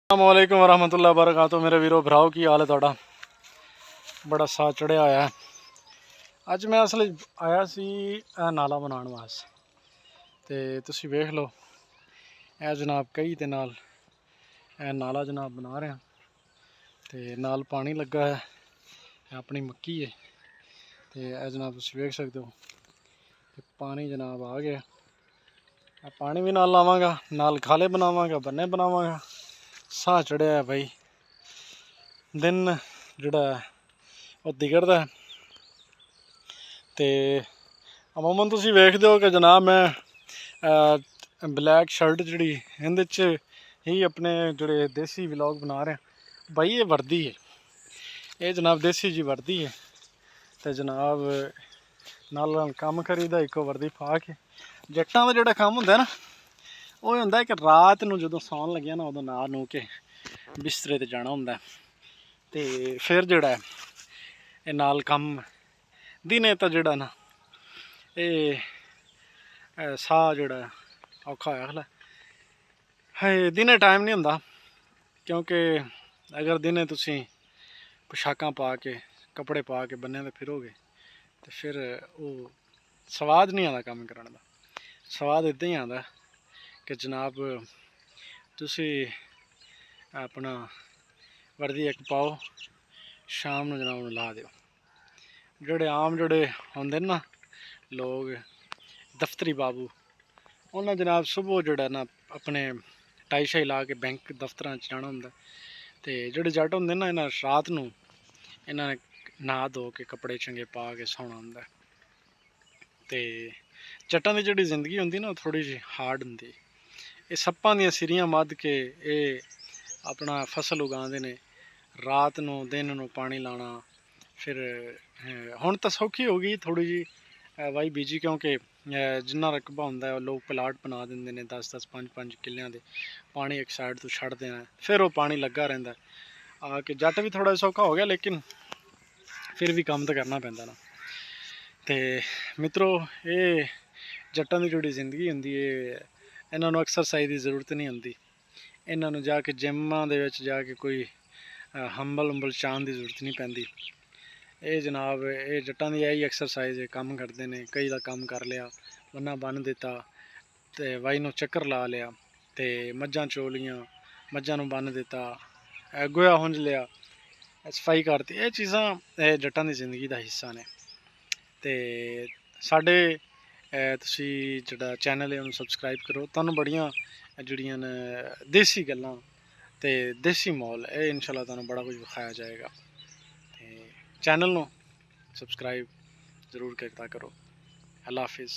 अस्सलामुअलैकुम वरहमतुल्लाहि वबरकातुहू। मेरे वीरो भराओ की हाल है तुहाडा? बड़ा सा चढ़िया होया है। अज मैं असल आया सी नाला बनाने वास्ते, ते तुसी वेख लो ए जनाब कई ते नाल नाला जनाब बना रहे हैं, ते नाल पानी लगा है, अपनी मक्की है, ते जनाब तुसी वेख सकते हो पानी जनाब आ गया। पानी भी नाल लावांगा, नाल खाले बनावांगा, बन्ने बनावांगा। साह चढ़िया है भाई, दिन जोड़ा वो दिगड़दा है। ते अमूमन तुसी वेखदे हो कि जनाब मैं ब्लैक शर्ट जी इंदे च ही अपने जोड़े देसी व्लॉग बना रहे हैं। भाई ये वर्दी है, ये जनाब देसी जी वर्दी है, तो जनाब नाल कम करीदा इको वर्दी पा के। जट्टां दा जोड़ा कम हुंदा ना वो हुंदा कि रात नूं जदों सौन लग्गिया ना उदों नहा नू के बिस्तरे ते जाना हुंदा, ते फिर जोड़ा ये नाल कम दिने तो जोड़ा ना ये साह जोड़ा औखा होया खला है। दिने टाइम नहीं हुंदा, क्योंकि अगर दिने तुसी पोशाकां पा के कपड़े पा के बन्ने ते फिरोगे तो फिर वो स्वाद नहीं आता कम करने का। स्वाद इदां ही आता कि जनाब तुसी अपना वर्दी एक पाओ, शाम नूं जनाब ला दो। जोड़े आम जोड़े होंदे ना लोग दफ्तरी बाबू, उन्हें जनाब सुबह जोड़ा ना अपने टाई शाई ला के बैंक दफ्तर जाना होंदा, ते जोड़े जट होंदे ना इन्हें रात नूं इन्हें नहा धो के कपड़े चंगे पा के सोना होंदा। ते जट्टां दी जिहड़ी जिंदगी होंदी ना थोड़ी जी हार्ड होंदी। ये सप्पां दियां सिरियां मध के ये अपना फसल उगांदे ने, रात नूं दिन नूं पानी लाना। फिर हुण तो सौखी हो गई थोड़ी जी वाई बीजी, क्योंकि जिन्ना रकबा होंदा है लोग प्लाट बना देंदे ने 10-10 5-5 किल्लियां दे, पानी एक साइड तो छड़ देना, फिर वो पानी लगा रहिंदा आके। जट भी थोड़ा सौखा हो गया, लेकिन फिर भी काम तो करना पैंदा ना। ते मित्रों ये जट्टां दी जोड़ी जिंदगी होंदी है, इन्हां नूं एक्सरसाइज की जरूरत नहीं होंदी, इन्हां नूं जाके जिमां दे विच जाके कोई हंबल हुंबल चाहन की जरूरत नहीं पैंदी। ये जनाब ये जट्टां दी यही एक्सरसाइज है, कम करते हैं। कई का कम कर लिया, बन्ना बन दिता, ते वाई नूं चक्कर ला लिया, ते मज्झां चोलियां, मज्झां नूं बन दिता, गोया हुंज लिया, सफाई करती। ये चीज़ां जट्टां दी जिंदगी का हिस्सा ने। ते साडे तुसी जेह्ड़ा चैनल है उन्हें सबसक्राइब करो, तुहानूं बड़ियां जिहड़ियां न देसी गल्लां ते देसी माहौल ये इंशाल्लाह तुहानूं बड़ा कुछ विखाया जाएगा। ते चैनल नूं सबसक्राइब जरूर करता करो। अल्लाह हाफिज़।